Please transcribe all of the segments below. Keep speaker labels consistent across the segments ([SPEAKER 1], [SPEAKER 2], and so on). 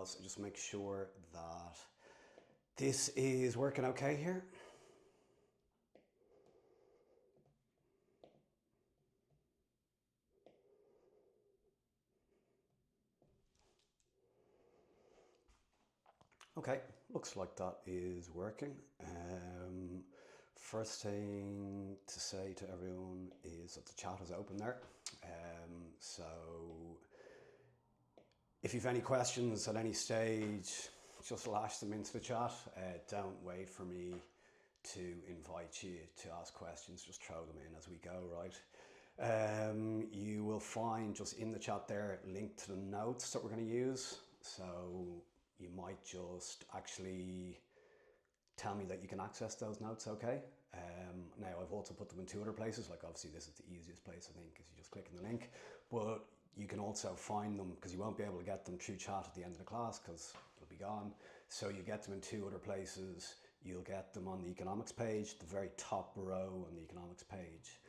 [SPEAKER 1] else and just make sure that this is working okay here. Okay, looks like that is working. First thing to say to everyone is that the chat is open there. So if you've any questions at any stage, just lash them into the chat. Don't wait for me to invite you to ask questions, just throw them in as we go, right? You will find just in the chat there link to the notes that we're going to use. So you might just actually tell me that you can access those notes, okay? Now I've also put them in two other places, like obviously this is the easiest place I think, is you just click on the link, but you can also find them, because you won't be able to get them through chat at the end of the class because it'll be gone. So you get them in two other places. You'll get them on the economics page, the very top row on the economics page.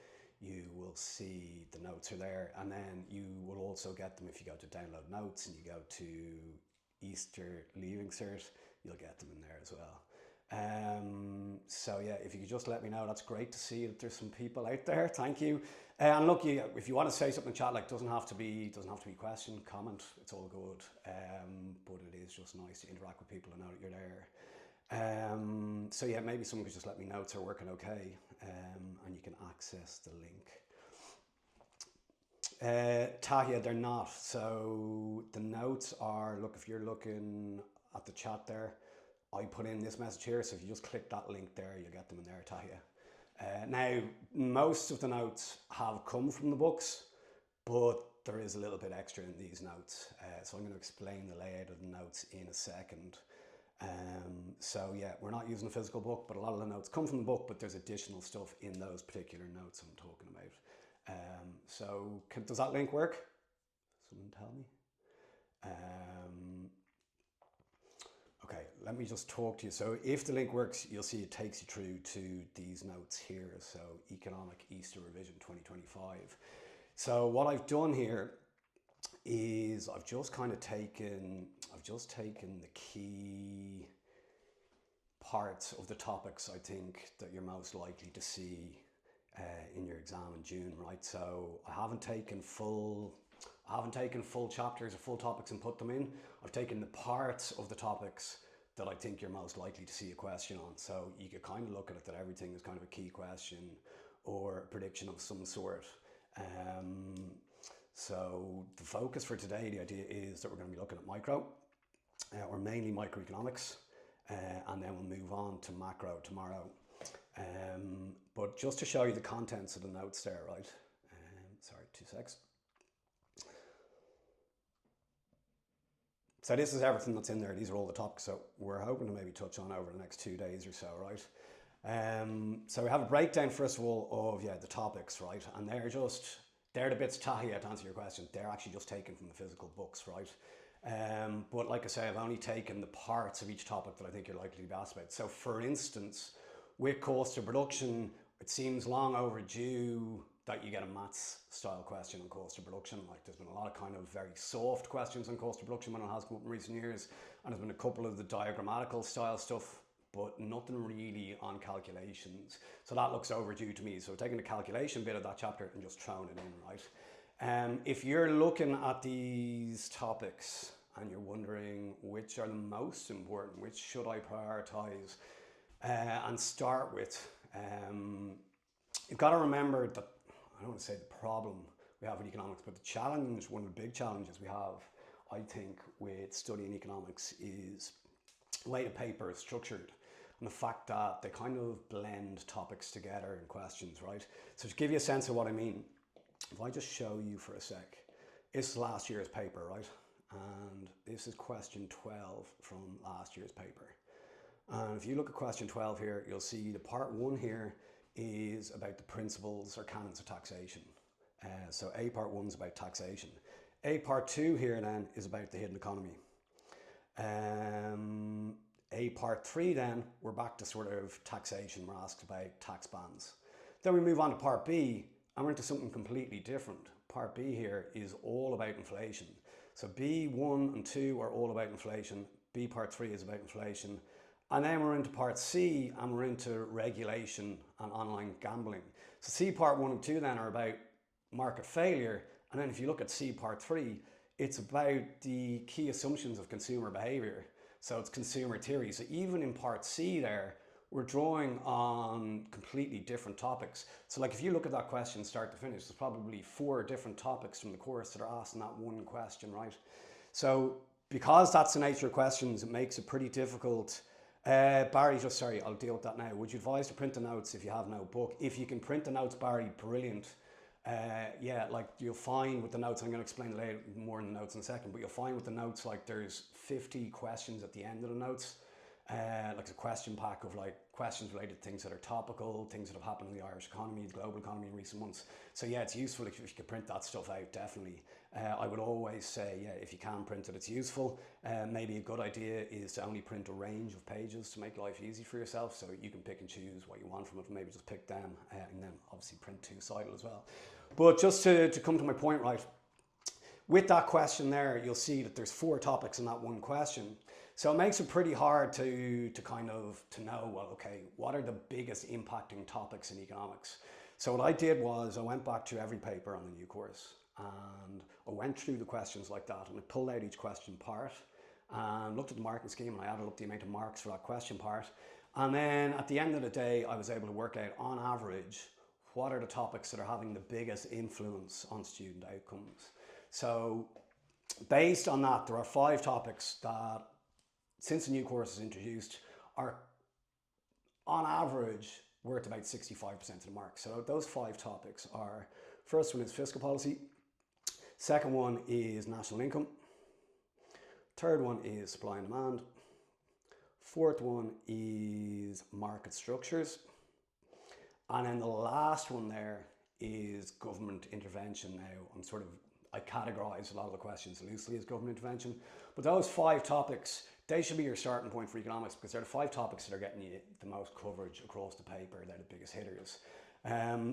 [SPEAKER 1] You will see the notes are there, and then you will also get them if you go to download notes and you go to Easter Leaving Cert, you'll get them in there as well. So yeah, if you could just let me know, that's great to see that there's some people out there. Thank you. And look, if you want to say something in chat, like doesn't have to be question, comment, it's all good. But it is just nice to interact with people and know that you're there. So yeah, maybe someone could just let me know it's working okay, and you can access the link. Tahia, they're not. So the notes are, look, if you're looking at the chat there, I put in this message here, so if you just click that link there, you'll get them in there, Tahia. Now, most of the notes have come from the books, but there is a little bit extra in these notes. So I'm going to explain the layout of the notes in a second. So yeah, we're not using a physical book, but a lot of the notes come from the book, but there's additional stuff in those particular notes I'm talking about. So does that link work? Someone tell me. Okay, let me just talk to you. So if the link works, you'll see it takes you through to these notes here. So Economic Easter Revision 2025. So what I've done here is I've just taken the key parts of the topics I think that you're most likely to see in your exam in June, right? So I haven't taken full chapters or full topics and put them in. I've taken the parts of the topics that I think you're most likely to see a question on. So you could kind of look at it that everything is kind of a key question or a prediction of some sort. So the focus for today, the idea is that we're going to be looking at micro, or mainly microeconomics, and then we'll move on to macro tomorrow. But just to show you the contents of the notes there, right? Sorry, 2 secs. So this is everything that's in there. These are all the topics that we're hoping to maybe touch on over the next 2 days or so, right? So we have a breakdown, first of all, of the topics, right? And they're the bits, Tahia, to answer your question, they're actually just taken from the physical books, right? But like I say, I've only taken the parts of each topic that I think you're likely to be asked about. So for instance, with cost of production, it seems long overdue that you get a maths style question on cost of production. Like there's been a lot of kind of very soft questions on cost of production when it has come up in recent years, and there's been a couple of the diagrammatical style stuff, but nothing really on calculations. So that looks overdue to me. So taking the calculation bit of that chapter and just throwing it in, right? If you're looking at these topics and you're wondering which are the most important, which should I prioritize and start with, you've got to remember that, I don't want to say the problem we have with economics, but the challenge, one of the big challenges we have, I think, with studying economics is the way the paper is structured and the fact that they kind of blend topics together in questions, right? So to give you a sense of what I mean, if I just show you for a sec, this is last year's paper, right? And this is question 12 from last year's paper. And if you look at question 12 here, you'll see the part 1 here is about the principles or canons of taxation. So A part 1 is about taxation. A part 2 here then is about the hidden economy. A part 3 then, we're back to sort of taxation. We're asked about tax bands. Then we move on to part B and we're into something completely different. Part B here is all about inflation. So B1 and 2 are all about inflation. B part 3 is about inflation. And then we're into part C, and we're into regulation and online gambling. So C part 1 and 2 then are about market failure. And then if you look at C part 3, it's about the key assumptions of consumer behavior. So it's consumer theory. So even in part C there, we're drawing on completely different topics. So like if you look at that question start to finish, there's probably 4 different topics from the course that are asked in that one question, right? So because that's the nature of questions, it makes it pretty difficult. Barry, sorry, I'll deal with that now. Would you advise to print the notes if you have no book? If you can print the notes, Barry, brilliant. Yeah, like you'll find with the notes, I'm going to explain later more in the notes in a second, but you'll find with the notes, like there's 50 questions at the end of the notes. Like a question pack of like questions related to things that are topical, things that have happened in the Irish economy, the global economy in recent months. So yeah, it's useful if you can print that stuff out, definitely. I would always say, yeah, if you can print it, it's useful. Maybe a good idea is to only print a range of pages to make life easy for yourself, so you can pick and choose what you want from it, and maybe just pick them, and then obviously print two-sided as well. But just to come to my point, right, with that question there, you'll see that there's 4 topics in that one question. So it makes it pretty hard to know, well, okay, what are the biggest impacting topics in economics? So what I did was I went back to every paper on the new course, and I went through the questions like that, and I pulled out each question part and looked at the marking scheme, and I added up the amount of marks for that question part. And then at the end of the day, I was able to work out on average, what are the topics that are having the biggest influence on student outcomes? So based on that, there are 5 topics that, since the new course is introduced, are on average worth about 65% of the mark. So those 5 topics are, first one is fiscal policy, second one is national income, third one is supply and demand, fourth one is market structures, and then the last one there is government intervention. Now I categorize a lot of the questions loosely as government intervention, but those 5 topics, they should be your starting point for economics, because they're the 5 topics that are getting you the most coverage across the paper. They're the biggest hitters.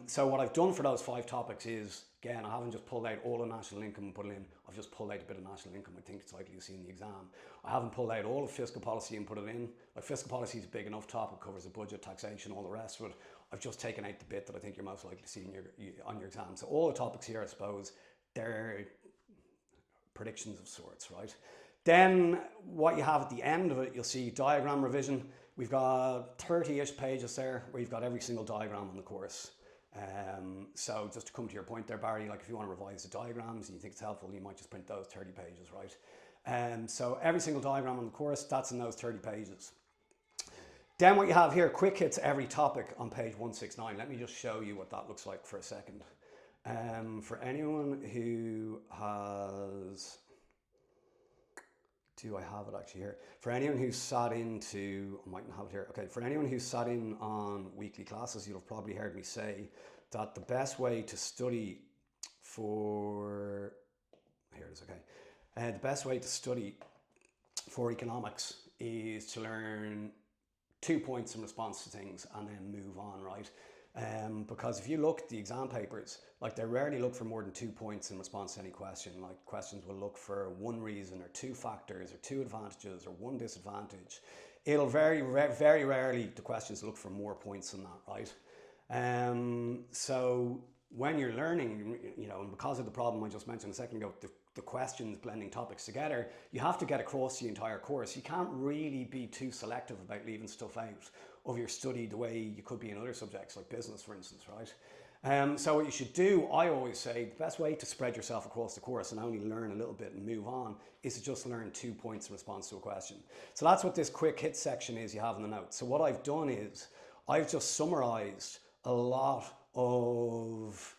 [SPEAKER 1] So what I've done for those 5 topics is, again, I haven't just pulled out all of national income and put it in. I've just pulled out a bit of national income. I think it's likely to see in the exam. I haven't pulled out all of fiscal policy and put it in. Like, fiscal policy is a big enough topic, covers the budget, taxation, all the rest of it. I've just taken out the bit that I think you're most likely to see on your exam. So all the topics here, I suppose, they're predictions of sorts, right? Then what you have at the end of it, you'll see diagram revision. We've got 30-ish pages there where you've got every single diagram on the course. So just to come to your point there, Barry, like if you want to revise the diagrams and you think it's helpful, you might just print those 30 pages, right? So every single diagram on the course, that's in those 30 pages. Then what you have here, quick hits every topic on page 169. Let me just show you what that looks like for a second. For anyone who has... Do I have it actually here? For anyone who's sat into, I mightn't have it here. Okay, for anyone who's sat in on weekly classes, you'll have probably heard me say that the best way to study for, here it is, okay. The best way to study for economics is to learn 2 points in response to things and then move on, right? Because if you look at the exam papers, like they rarely look for more than 2 points in response to any question. Like questions will look for 1 reason or 2 factors or 2 advantages or 1 disadvantage. It'll very rarely the questions look for more points than that, right? So when you're learning, you know, and because of the problem I just mentioned a second ago, the questions blending topics together, you have to get across the entire course. You can't really be too selective about leaving stuff out of your study the way you could be in other subjects like business, for instance, right? So what you should do, I always say, the best way to spread yourself across the course and only learn a little bit and move on is to just learn 2 points in response to a question. So that's what this quick hit section is you have in the notes. So what I've done is I've just summarized a lot of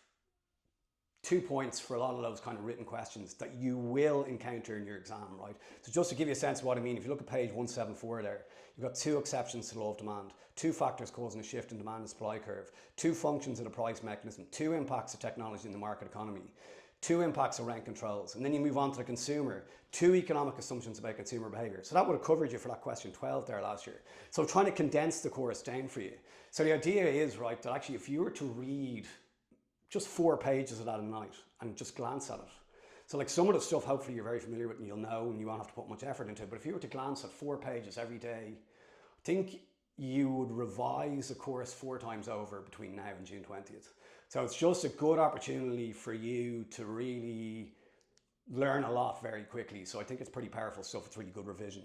[SPEAKER 1] 2 points for a lot of those kind of written questions that you will encounter in your exam, right? So just to give you a sense of what I mean, if you look at page 174 there, you've got 2 exceptions to the law of demand, 2 factors causing a shift in demand and supply curve, 2 functions of the price mechanism, 2 impacts of technology in the market economy, 2 impacts of rent controls, and then you move on to the consumer, 2 economic assumptions about consumer behavior. So that would have covered you for that question 12 there last year. So I'm trying to condense the course down for you. So the idea is, right, that actually if you were to read just 4 pages of that a night and just glance at it. So like some of the stuff, hopefully you're very familiar with and you'll know and you won't have to put much effort into it. But if you were to glance at 4 pages every day, I think you would revise a course 4 times over between now and June 20th. So it's just a good opportunity for you to really learn a lot very quickly. So I think it's pretty powerful stuff. It's really good revision.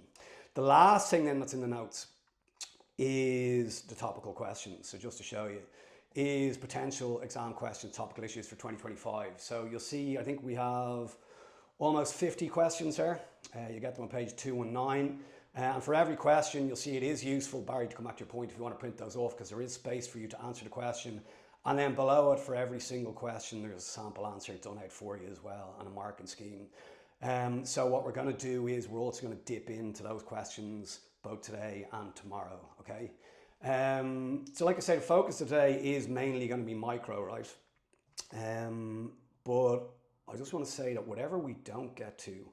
[SPEAKER 1] The last thing then that's in the notes is the topical questions. So just to show you, is potential exam questions, topical issues for 2025. So you'll see, I think we have almost 50 questions there. You get them on page 219. And for every question, you'll see it is useful, Barry, to come back to your point if you want to print those off, because there is space for you to answer the question. And then below it, for every single question, there's a sample answer done out for you as well, and a marking scheme. So what we're going to do is we're also going to dip into those questions both today and tomorrow, okay? So like I said, the focus today is mainly going to be micro, right? But I just want to say that whatever we don't get to,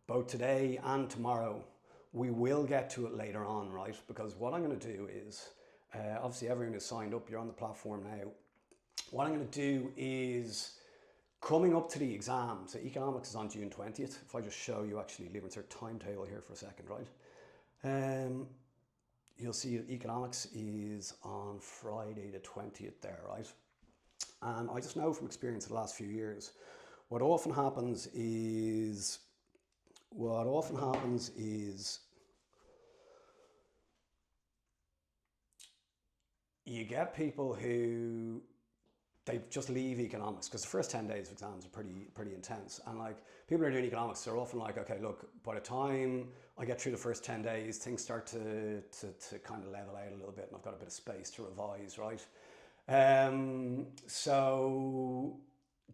[SPEAKER 1] both today and tomorrow, we will get to it later on, right? Because what I'm going to do is, obviously everyone is signed up, you're on the platform now. What I'm going to do is, coming up to the exam, so economics is on June 20th. If I just show you actually Leaving Cert timetable here for a second, right? You'll see that economics is on Friday the 20th there, right? And I just know from experience the last few years, what often happens is you get people who they just leave economics because the first 10 days of exams are pretty intense, and like people who are doing economics, they're often like, okay, look, by the time I get through the first 10 days, things start to kind of level out a little bit, and I've got a bit of space to revise, right? So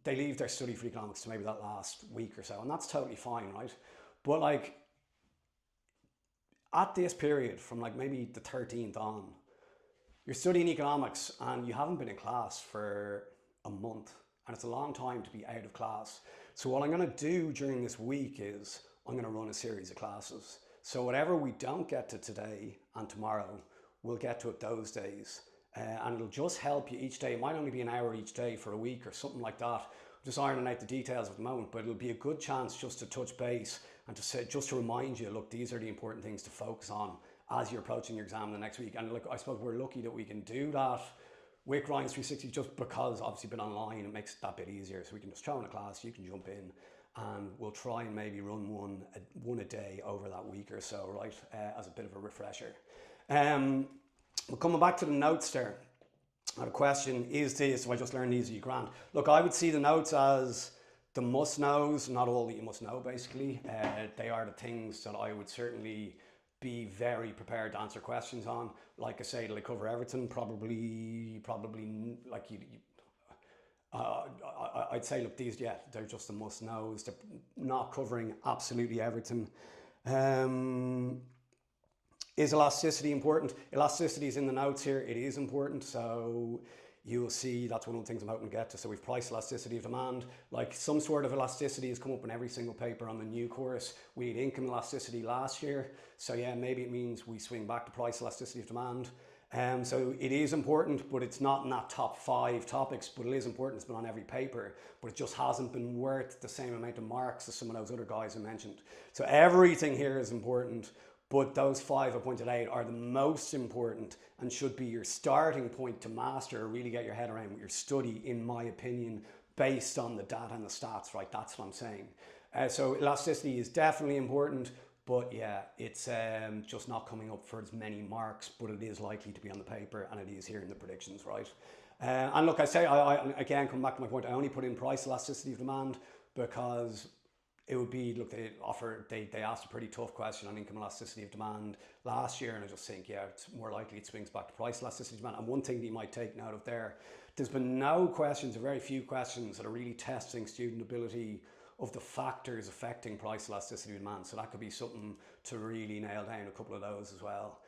[SPEAKER 1] they leave their study for economics to maybe that last week or so, and that's totally fine, right? But like at this period, from like maybe the 13th on, you're studying economics and you haven't been in class for a month, and it's a long time to be out of class. So what I'm going to do during this week is I'm going to run a series of classes. So whatever we don't get to today and tomorrow, we'll get to it those days. And it'll just help you each day. It might only be an hour each day for a week or something like that. I'm just ironing out the details at the moment, but it'll be a good chance just to touch base and to say, just to remind you, look, these are the important things to focus on as you're approaching your exam the next week. And look, I suppose we're lucky that we can do that with Grind 360 just because obviously been online, it makes it that bit easier. So we can just throw in a class, you can jump in, and we'll try and maybe run one a day over that week or so, right, as a bit of a refresher. We're coming back to the notes there. Now the question is this, if I just learned these, are you grand? Look, I would see the notes as the must-knows, not all that you must know, basically. They are the things that I would certainly be very prepared to answer questions on. Like I say, they'll cover everything, probably like I'd say, look, these, yeah, they're just the must-knows. They're not covering absolutely everything. Is elasticity important? Elasticity is in the notes here. It is important. So you'll see that's one of the things I'm hoping to get to. So we've price elasticity of demand. Like some sort of elasticity has come up in every single paper on the new course. We had income elasticity last year. So yeah, maybe it means we swing back to price elasticity of demand. So it is important, but it's not in that top 5 topics, but it is important. It's been on every paper, but it just hasn't been worth the same amount of marks as some of those other guys I mentioned. So everything here is important, but those 5 I pointed out are the most important and should be your starting point to master or really get your head around with your study, in my opinion, based on the data and the stats, right? That's what I'm saying. So elasticity is definitely important, but yeah, it's just not coming up for as many marks, but it is likely to be on the paper, and it is here in the predictions, right? And look, I again come back to my point, I only put in price elasticity of demand because it would be, look, they asked a pretty tough question on income elasticity of demand last year, and I just think, yeah, it's more likely it swings back to price elasticity of demand. And one thing that you might take note of there's been no questions, or very few questions, that are really testing student ability of the factors affecting price elasticity of demand. So that could be something to really nail down, a couple of those as well.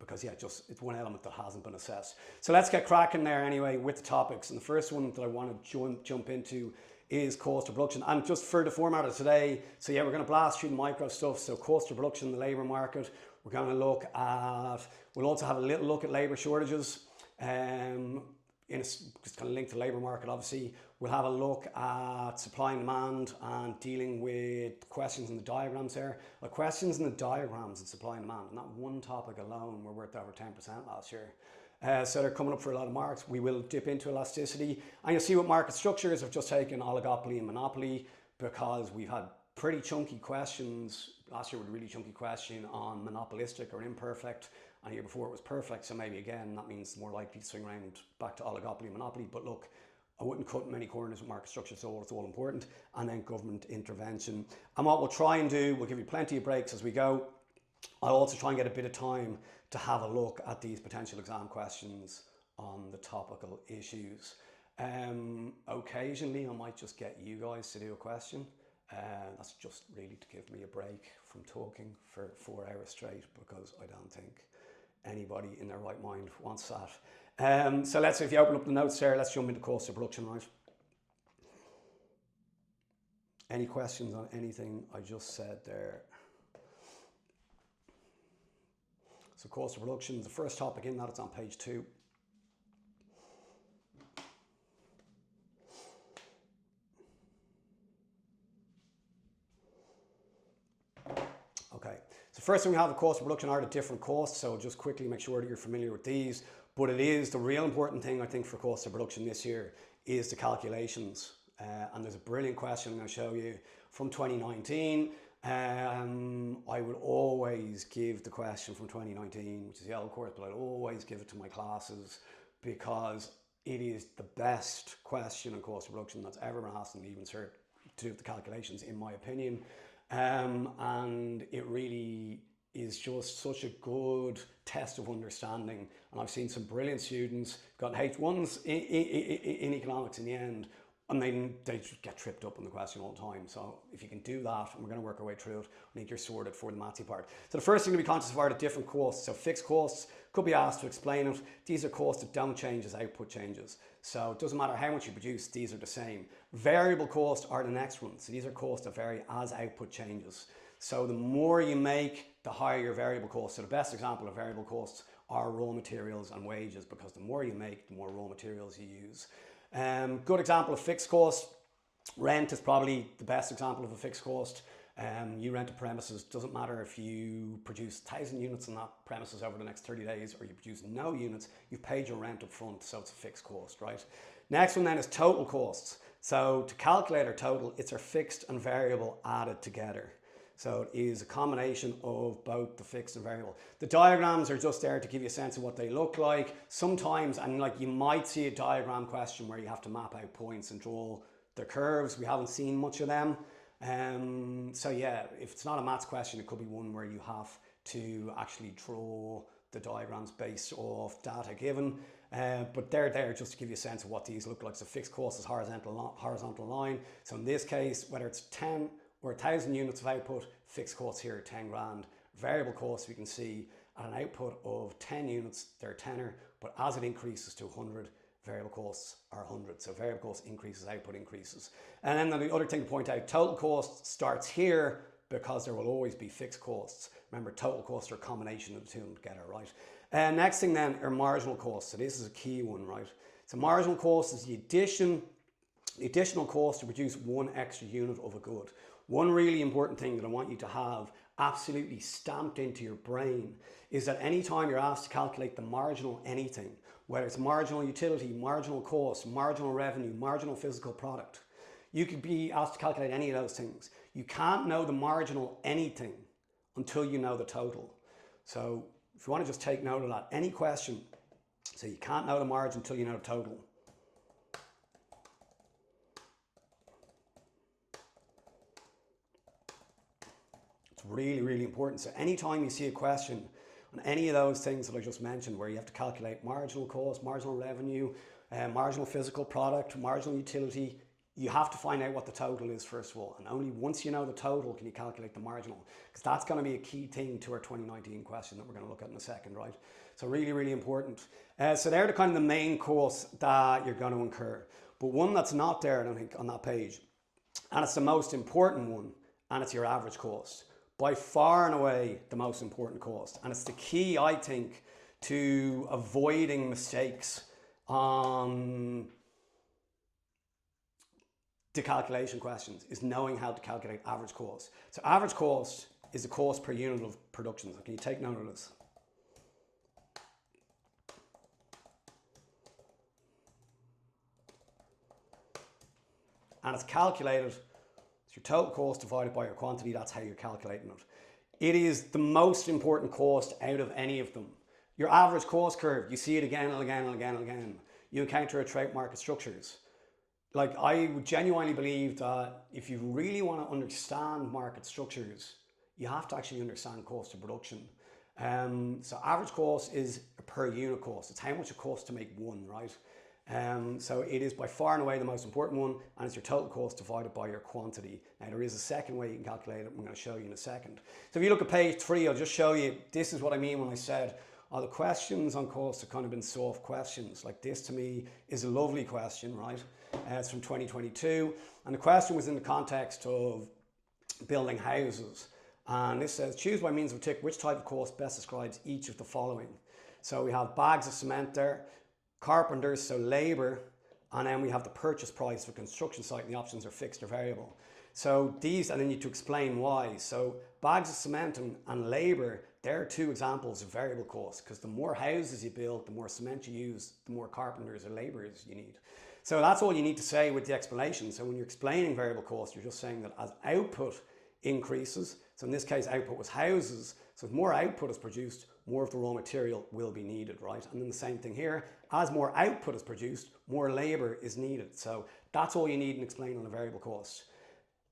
[SPEAKER 1] Because yeah, it's one element that hasn't been assessed. So let's get cracking there anyway with the topics. And the first one that I want to jump into is cost of production. And just for the format of today, so yeah, we're going to blast through the micro stuff. So cost of production, the labour market. We're going to look at, we'll also have a little look at labour shortages. it's kind of linked to the labour market, obviously. We'll have a look at supply and demand and dealing with questions in the diagrams there. Like questions in the diagrams and supply and demand, and that one topic alone were worth over 10% last year. So they're coming up for a lot of marks. We will dip into elasticity, and you'll see what market structures. I've just taken oligopoly and monopoly because we've had pretty chunky questions. Last year we had a really chunky question on monopolistic or imperfect, and the year before it was perfect. So maybe again that means more likely to swing around back to oligopoly and monopoly. But look, I wouldn't cut many corners with market structure, so it's all important. And then government intervention. And what we'll try and do, we'll give you plenty of breaks as we go. I'll also try and get a bit of time to have a look at these potential exam questions on the topical issues. Occasionally I might just get you guys to do a question. That's just really to give me a break from talking for 4 hours straight, because I don't think anybody in their right mind wants that. So let's, if you open up the notes there, let's jump into cost of production, right? Any questions on anything I just said there? So cost of production, the first topic in that, it's on page 2. Okay, so first thing we have, the cost of production are the different costs. So just quickly make sure that you're familiar with these. But it is the real important thing, I think, for cost of production this year is the calculations. And there's a brilliant question I'm going to show you from 2019. I would always give the question from 2019, which is the old course, but I'd always give it to my classes because it is the best question on cost of production that's ever been asked in Leaving Cert to do with the calculations, in my opinion. And it really is just such a good test of understanding. And I've seen some brilliant students got H1s in economics in the end, and they just get tripped up on the question all the time. So if you can do that, and we're going to work our way through it, I think you're sorted for the mathsy part. So the first thing to be conscious of are the different costs. So fixed costs, could be asked to explain it. These are costs that don't change as output changes. So it doesn't matter how much you produce, these are the same. Variable costs are the next one. So these are costs that vary as output changes. So the more you make, the higher your variable costs. So the best example of variable costs are raw materials and wages, because the more you make, the more raw materials you use. Good example of fixed cost. Rent is probably the best example of a fixed cost. You rent a premises, doesn't matter if you produce 1,000 units on that premises over the next 30 days or you produce no units, you've paid your rent up front, so it's a fixed cost, right? Next one then is total costs. So to calculate our total, it's our fixed and variable added together. So it is a combination of both the fixed and variable. The diagrams are just there to give you a sense of what they look like. Sometimes, and like you might see a diagram question where you have to map out points and draw the curves. We haven't seen much of them. So yeah, if it's not a maths question, it could be one where you have to actually draw the diagrams based off data given. But they're there just to give you a sense of what these look like. So fixed cost is horizontal line. So in this case, whether it's 10 or 1,000 units of output, fixed costs here are 10 grand. Variable costs, we can see at an output of 10 units, they're tenner, but as it increases to 100, variable costs are 100. So variable cost increases, output increases. And then the other thing to point out, total cost starts here because there will always be fixed costs. Remember, total costs are a combination of the two together, right? And next thing then are marginal costs. So this is a key one, right? So marginal cost is the additional cost to produce one extra unit of a good. One really important thing that I want you to have absolutely stamped into your brain is that anytime you're asked to calculate the marginal anything, whether it's marginal utility, marginal cost, marginal revenue, marginal physical product, you could be asked to calculate any of those things. You can't know the marginal anything until you know the total. So if you want to just take note of that, any question, so you can't know the margin until you know the total. Really, really important. So anytime you see a question on any of those things that I just mentioned, where you have to calculate marginal cost, marginal revenue, marginal physical product, marginal utility, you have to find out what the total is first of all. And only once you know the total can you calculate the marginal, because that's going to be a key thing to our 2019 question that we're going to look at in a second, right? So really, really important. So they're the kind of the main costs that you're going to incur. But one that's not there, I don't think, on that page, and it's the most important one, and it's your average cost. By far and away the most important cost, and it's the key, I think, to avoiding mistakes on the calculation questions is knowing how to calculate average cost. So average cost is the cost per unit of production. So can you take note of this? And it's calculated, it's your total cost divided by your quantity. That's how you're calculating it. It is the most important cost out of any of them. Your average cost curve, you see it again and again and again and again. You encounter it throughout market structures. Like, I would genuinely believe that if you really want to understand market structures, you have to actually understand cost of production. So average cost is a per unit cost. It's how much it costs to make one, right? So it is by far and away the most important one, and it's your total cost divided by your quantity. Now there is a second way you can calculate it. I'm going to show you in a second. So if you look at page 3, I'll just show you, this is what I mean when I said, oh, the questions on cost have kind of been soft questions. Like, this to me is a lovely question, right? It's from 2022, and the question was in the context of building houses. And this says, choose by means of a tick which type of cost best describes each of the following. So we have bags of cement there, carpenters, so labour, and then we have the purchase price for construction site, and the options are fixed or variable. So these, and then you need to explain why. So bags of cement and labour, they're two examples of variable costs, because the more houses you build, the more cement you use, the more carpenters or labourers you need. So that's all you need to say with the explanation. So when you're explaining variable cost, you're just saying that as output increases, so in this case output was houses, so if more output is produced, more of the raw material will be needed, right? And then the same thing here, as more output is produced, more labour is needed. So that's all you need in explaining on a variable cost.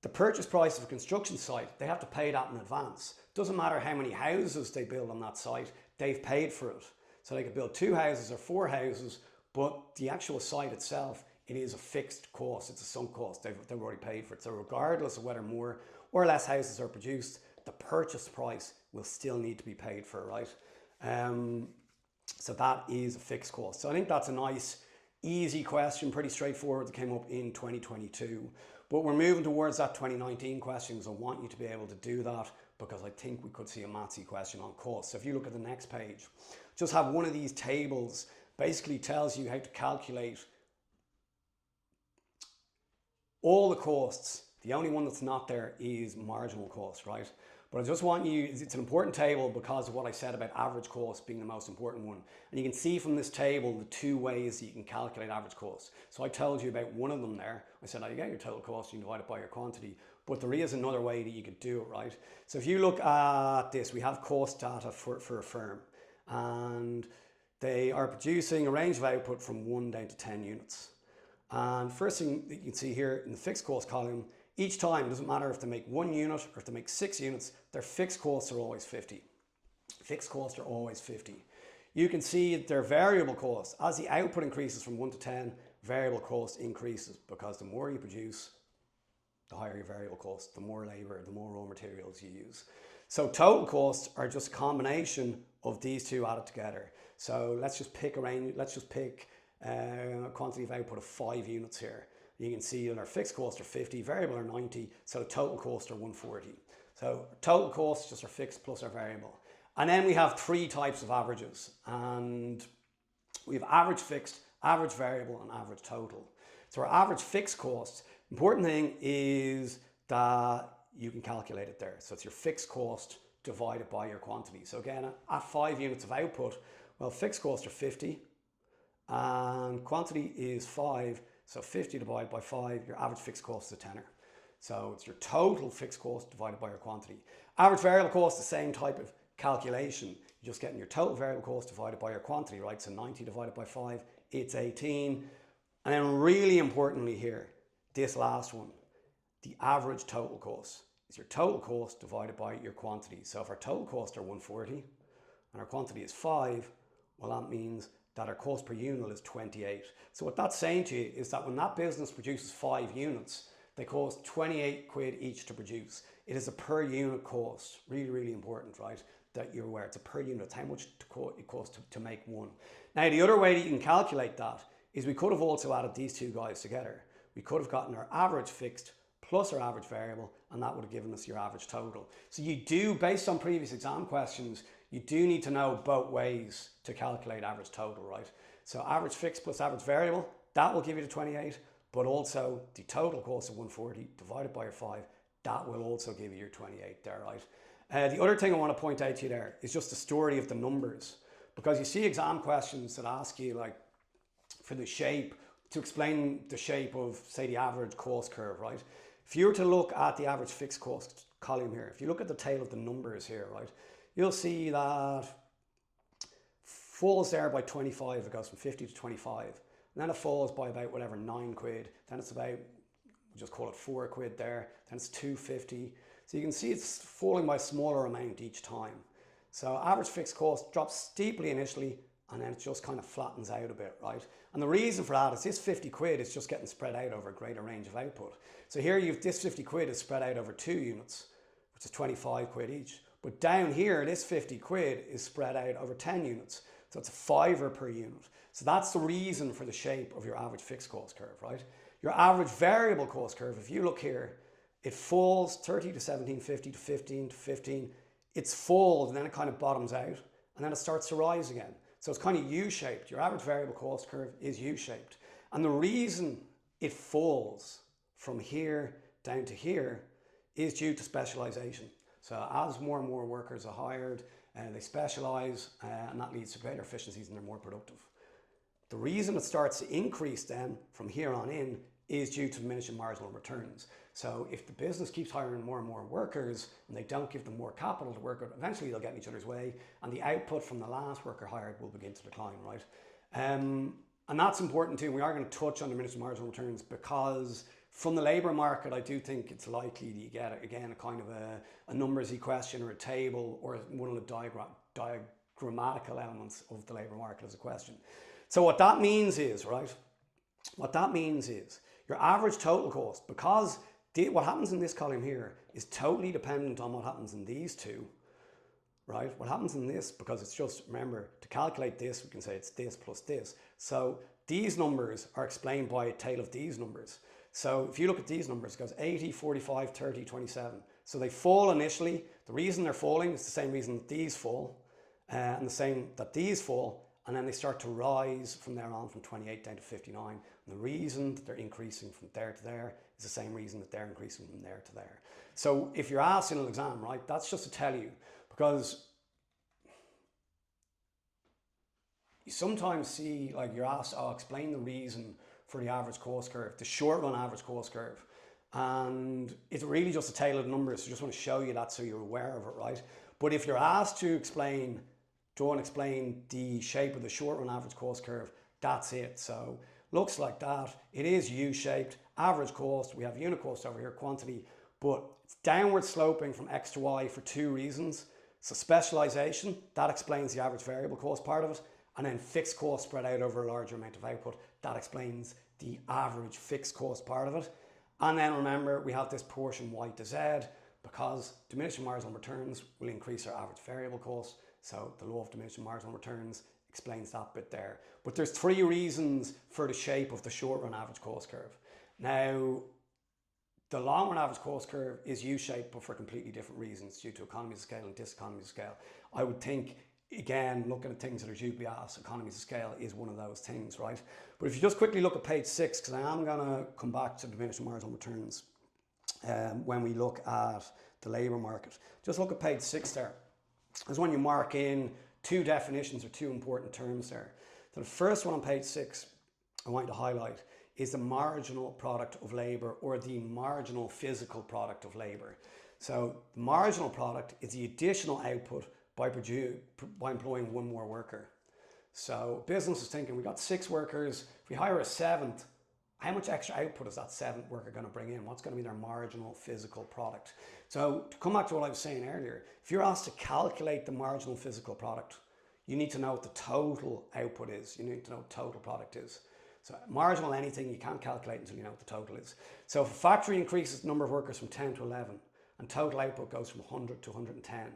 [SPEAKER 1] The purchase price of a construction site, they have to pay that in advance. Doesn't matter how many houses they build on that site, they've paid for it. So they could build 2 houses or 4 houses, but the actual site itself, it is a fixed cost. It's a sunk cost. They've already paid for it. So regardless of whether more or less houses are produced, the purchase price will still need to be paid for, right? So that is a fixed cost. So I think that's a nice, easy question, pretty straightforward, that came up in 2022. But we're moving towards that 2019 question, so I want you to be able to do that, because I think we could see a mathsy question on cost. So if you look at the next page, just have one of these tables, basically tells you how to calculate all the costs. The only one that's not there is marginal cost, right? But I just want you, it's an important table because of what I said about average cost being the most important one. And you can see from this table the 2 ways that you can calculate average cost. So I told you about one of them there. I said, oh, you get your total cost, you divide it by your quantity. But there is another way that you could do it, right? So if you look at this, we have cost data for a firm. And they are producing a range of output from 1 down to 10 units. And first thing that you can see here in the fixed cost column, each time, it doesn't matter if they make 1 unit or if they make 6 units, their fixed costs are always 50. Fixed costs are always 50. You can see their variable costs. As the output increases from 1 to 10, variable cost increases, because the more you produce, the higher your variable cost, the more labour, the more raw materials you use. So total costs are just a combination of these two added together. So let's just pick a range, let's just pick a quantity of output of 5 units here. You can see that our fixed costs are 50, variable are 90, so the total costs are 140. So total costs just our fixed plus our variable. And then we have 3 types of averages, and we have average fixed, average variable, and average total. So our average fixed cost, important thing is that you can calculate it there. So it's your fixed cost divided by your quantity. So again, at 5 units of output, well, fixed costs are 50 and quantity is 5. So 50 divided by 5, your average fixed cost is a tenner. So it's your total fixed cost divided by your quantity. Average variable cost, the same type of calculation. You're just getting your total variable cost divided by your quantity, right? So 90 divided by 5, it's 18. And then really importantly here, this last one, the average total cost is your total cost divided by your quantity. So if our total costs are 140 and our quantity is 5, well, that means that our cost per unit is 28. So what that's saying to you is that when that business produces 5 units, they cost 28 quid each to produce. It is a per unit cost. Really, really important, right? That you're aware. It's a per unit. It's how much it costs to make one. Now, the other way that you can calculate that is we could have also added these 2 guys together. We could have gotten our average fixed plus our average variable, and that would have given us your average total. So you do, based on previous exam questions, you do need to know both ways to calculate average total, right? So average fixed plus average variable, that will give you the 28, but also the total cost of 140 divided by your 5, that will also give you your 28 there, right? The other thing I want to point out to you there is just the story of the numbers, because you see exam questions that ask you, like, for the shape, to explain the shape of, say, the average cost curve, right? If you were to look at the average fixed cost column here, if you look at the tail of the numbers here, right, you'll see that falls there by 25, it goes from 50 to 25. And then it falls by about whatever, 9 quid. Then it's about, we'll just call it 4 quid there. Then it's 250. So you can see it's falling by a smaller amount each time. So average fixed cost drops steeply initially, and then it just kind of flattens out a bit, right? And the reason for that is this 50 quid is just getting spread out over a greater range of output. So here you've this 50 quid is spread out over 2 units, which is 25 quid each. But down here, this 50 quid is spread out over 10 units. So it's a fiver per unit. So that's the reason for the shape of your average fixed cost curve, right? Your average variable cost curve, if you look here, it falls 30 to 1750 to 15 to 15. It's falls and then it kind of bottoms out and then it starts to rise again. So it's kind of U-shaped. Your average variable cost curve is U-shaped. And the reason it falls from here down to here is due to specialization. So as more and more workers are hired, they specialize, and that leads to greater efficiencies and they're more productive. The reason it starts to increase then from here on in is due to diminishing marginal returns. So if the business keeps hiring more and more workers and they don't give them more capital to work with, eventually they'll get in each other's way and the output from the last worker hired will begin to decline, right? And that's important too. We are going to touch on diminishing marginal returns because from the labour market, I do think it's likely that you get, again, a kind of a numbersy question or a table or one of the diagrammatical elements of the labour market as a question. So what that means is, right, what that means is your average total cost, because what happens in this column here is totally dependent on what happens in these two, right? What happens in this, because it's just, remember, to calculate this, we can say it's this plus this. So these numbers are explained by a tail of these numbers. So if you look at these numbers, it goes 80, 45, 30, 27. So they fall initially. The reason they're falling is the same reason that these fall, and the same that these fall, and then they start to rise from there on from 28 down to 59. And the reason that they're increasing from there to there is the same reason that they're increasing from there to there. So if you're asked in an exam, right, that's just to tell you, because you sometimes see, like, you're asked, oh, explain the reason for the average cost curve, the short run average cost curve. And it's really just a tail of numbers. So I just want to show you that so you're aware of it, right? But if you're asked to explain the shape of the short run average cost curve, that's it. So looks like that. It is U-shaped. Average cost, we have unit cost over here, quantity, but it's downward sloping from X to Y for 2 reasons. So specialization, that explains the average variable cost part of it. And then fixed cost spread out over a larger amount of output, that explains the average fixed cost part of it. And then remember, we have this portion Y to Z, because diminishing marginal returns will increase our average variable cost. So the law of diminishing marginal returns explains that bit there. But there's 3 reasons for the shape of the short run average cost curve. Now, the long run average cost curve is U-shaped, but for completely different reasons due to economies of scale and diseconomies of scale. I would think, again, looking at things that are due to be asked, economies of scale is one of those things, right? But if you just quickly look at page 6, because I am going to come back to diminishing marginal returns when we look at the labour market. Just look at page 6 there. There's when you mark in 2 definitions or 2 important terms there. So the first one on page 6 I want to highlight is the marginal product of labour, or the marginal physical product of labour. So the marginal product is the additional output by employing 1 more worker. So business is thinking, we got 6 workers, if we hire a 7th, how much extra output is that 7th worker going to bring in? What's going to be their marginal physical product? So to come back to what I was saying earlier, if you're asked to calculate the marginal physical product, you need to know what the total output is. You need to know what total product is. So marginal anything you can't calculate until you know what the total is. So if a factory increases the number of workers from 10 to 11 and total output goes from 100 to 110,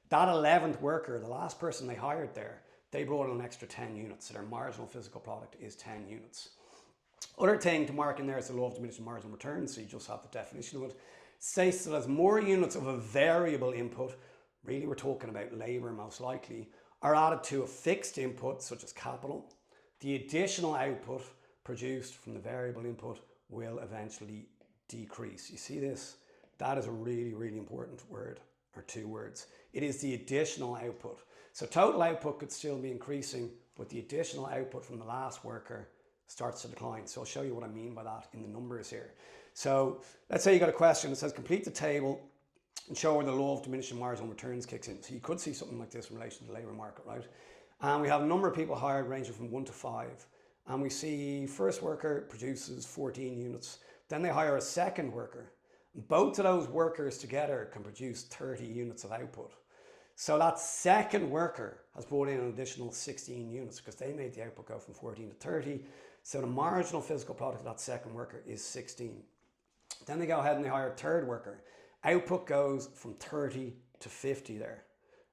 [SPEAKER 1] that 11th worker, the last person they hired there, they brought in an extra 10 units. So their marginal physical product is 10 units. Other thing to mark in there is the law of diminishing marginal returns. So you just have the definition of it. It states that as more units of a variable input, really we're talking about labour most likely, are added to a fixed input such as capital, the additional output produced from the variable input will eventually decrease. You see this? That is a really, really important word, or two words. It is the additional output. So total output could still be increasing, but the additional output from the last worker starts to decline. So I'll show you what I mean by that in the numbers here. So let's say you got a question that says complete the table and show where the law of diminishing marginal returns kicks in. So you could see something like this in relation to the labour market, right? And we have a number of people hired ranging from 1 to 5. And we see first worker produces 14 units. Then they hire a second worker. Both of those workers together can produce 30 units of output. So that second worker has brought in an additional 16 units because they made the output go from 14 to 30. So the marginal physical product of that second worker is 16. Then they go ahead and they hire a third worker. Output goes from 30 to 50 there.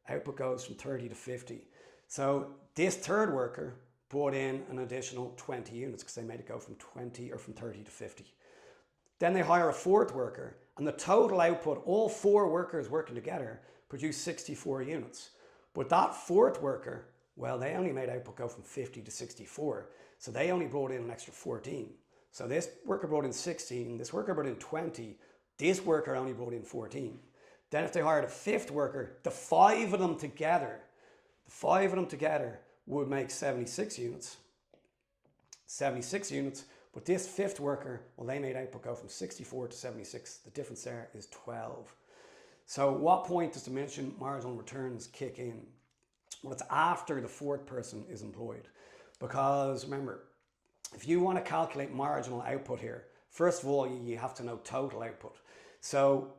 [SPEAKER 1] Output goes from 30 to 50. So this third worker brought in an additional 20 units because they made it go from 20 or from 30 to 50. Then they hire a fourth worker, and the total output, all four workers working together, produce 64 units. But that fourth worker, well, they only made output go from 50 to 64. So they only brought in an extra 14. So this worker brought in 16, this worker brought in 20, this worker only brought in 14. Then if they hired a fifth worker, the five of them together would make 76 units. 76 units, but this fifth worker, well, they made output go from 64 to 76. The difference there is 12. So what point does diminishing marginal returns kick in? Well, it's after the fourth person is employed. Because remember, if you want to calculate marginal output here, first of all, you have to know total output. So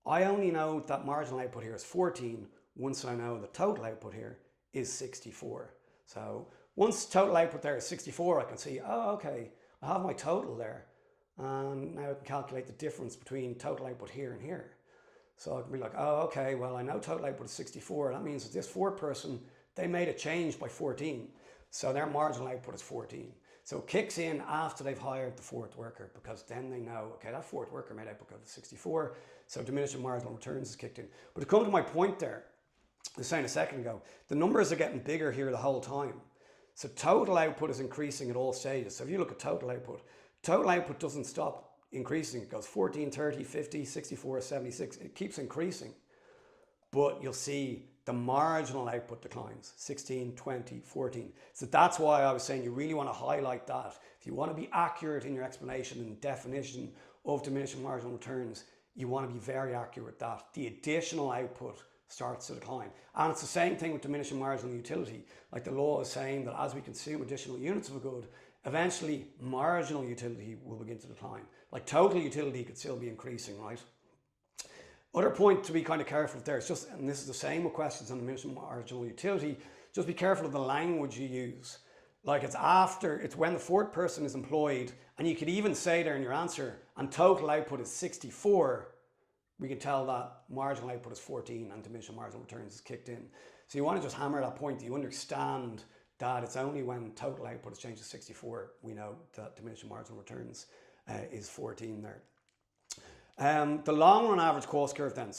[SPEAKER 1] I only know that marginal output here is 14 once I know the total output here is 64. So once total output there is 64, I can see, oh, okay, I have my total there. And now I can calculate the difference between total output here and here. So I can be like, oh, okay, well, I know total output is 64. That means that this fourth person, they made a change by 14. So their marginal output is 14. So it kicks in after they've hired the fourth worker, because then they know, okay, that fourth worker made output go to 64. So diminishing marginal returns is kicked in. But to come to my point there, I was saying a second ago, the numbers are getting bigger here the whole time. So total output is increasing at all stages. So if you look at total output doesn't stop increasing. It goes 14, 30, 50, 64, 76. It keeps increasing. But you'll see the marginal output declines, 16, 20, 14. So that's why I was saying you really want to highlight that. If you want to be accurate in your explanation and definition of diminishing marginal returns, you want to be very accurate with that. The additional output starts to decline. And it's the same thing with diminishing marginal utility. Like the law is saying that as we consume additional units of a good, eventually marginal utility will begin to decline. Like total utility could still be increasing, right? Other point to be kind of careful of there, it's just, and this is the same with questions on diminishing marginal utility, just be careful of the language you use. Like it's when the fourth person is employed, and you could even say there in your answer, and total output is 64, we can tell that marginal output is 14 and diminishing marginal returns is kicked in. So you want to just hammer that point that you understand that it's only when total output is changed to 64 we know that diminishing marginal returns is 14 there. The long run average cost curve then.